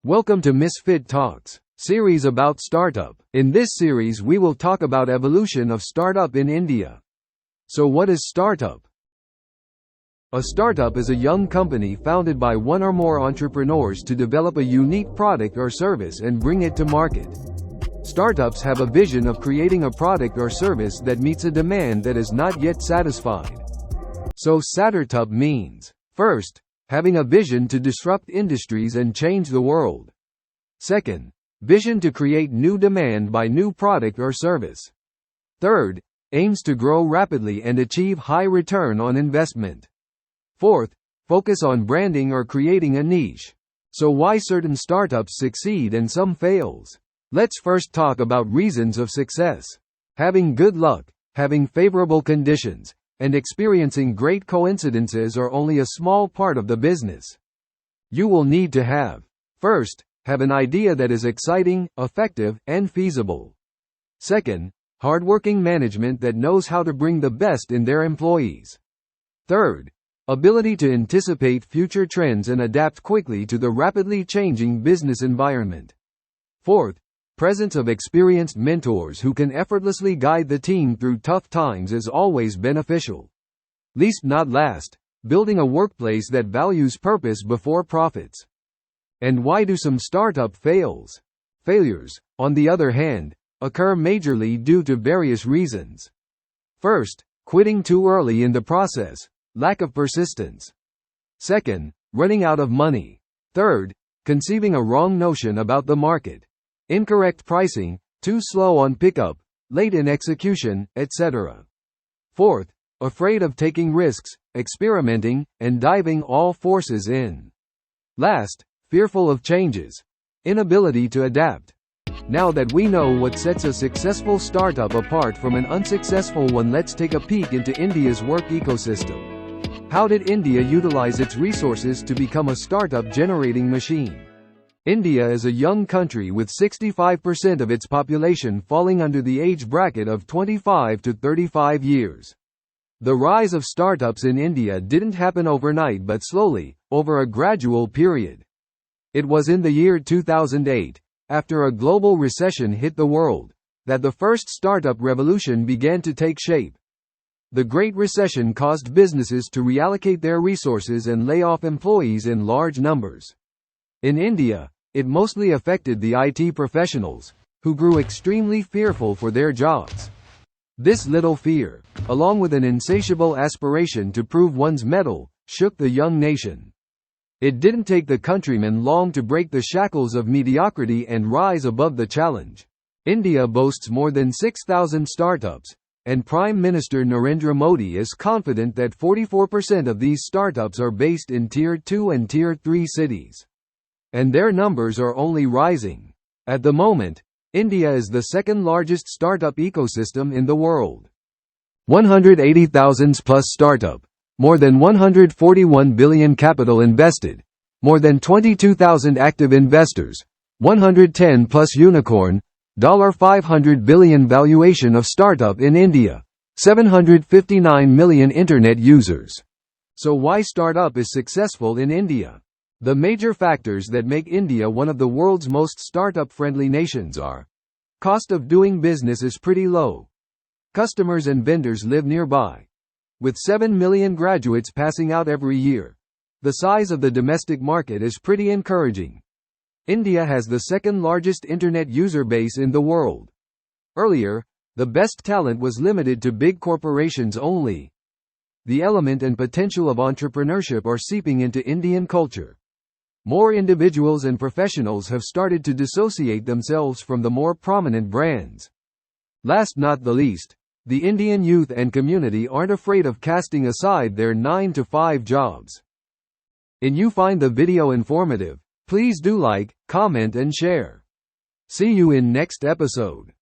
Welcome to Misfit Talks, series about startup. In this series we will talk about evolution of startup in India. So what is startup? A startup is a young company founded by one or more entrepreneurs to develop a unique product or service and bring it to market. Startups have a vision of creating a product or service that meets a demand that is not yet satisfied. So startup means, first, having a vision to disrupt industries and change the world. Second, vision to create new demand by new product or service. Third, aims to grow rapidly and achieve high return on investment. Fourth, focus on branding or creating a niche. So why certain startups succeed and some fails? Let's first talk about reasons of success. Having good luck, having favorable conditions, and experiencing great coincidences are only a small part of the business. You will need to have, first, have an idea that is exciting, effective, and feasible. Second, hardworking management that knows how to bring the best in their employees. Third, ability to anticipate future trends and adapt quickly to the rapidly changing business environment. Fourth, presence of experienced mentors who can effortlessly guide the team through tough times is always beneficial. Least not last, building a workplace that values purpose before profits. And why do some startup fails? Failures, on the other hand, occur majorly due to various reasons. First, quitting too early in the process, lack of persistence. Second, running out of money. Third, conceiving a wrong notion about the market. Incorrect pricing, too slow on pickup, late in execution, etc. Fourth, afraid of taking risks, experimenting, and diving all forces in. Last, fearful of changes, inability to adapt. Now that we know what sets a successful startup apart from an unsuccessful one, let's take a peek into India's work ecosystem. How did India utilize its resources to become a startup generating machine? India is a young country with 65% of its population falling under the age bracket of 25 to 35 years. The rise of startups in India didn't happen overnight but slowly, over a gradual period. It was in the year 2008, after a global recession hit the world, that the first startup revolution began to take shape. The Great Recession caused businesses to reallocate their resources and lay off employees in large numbers. In India, it mostly affected the IT professionals, who grew extremely fearful for their jobs. This little fear, along with an insatiable aspiration to prove one's mettle, shook the young nation. It didn't take the countrymen long to break the shackles of mediocrity and rise above the challenge. India boasts more than 6,000 startups, and Prime Minister Narendra Modi is confident that 44% of these startups are based in Tier 2 and Tier 3 cities. And their numbers are only rising. At the moment, India is the second largest startup ecosystem in the world. 180,000 plus startup, more than 141 billion capital invested, more than 22,000 active investors, 110 plus unicorn, $500 billion valuation of startup in India, 759 million internet users. So why startup is successful in India? The major factors that make India one of the world's most startup-friendly nations are: cost of doing business is pretty low. Customers and vendors live nearby. With 7 million graduates passing out every year, the size of the domestic market is pretty encouraging. India has the second largest internet user base in the world. Earlier, the best talent was limited to big corporations only. The element and potential of entrepreneurship are seeping into Indian culture. More individuals and professionals have started to dissociate themselves from the more prominent brands. Last not the least, the Indian youth and community aren't afraid of casting aside their 9-to-5 jobs. If you find the video informative, please do like, comment and share. See you in next episode.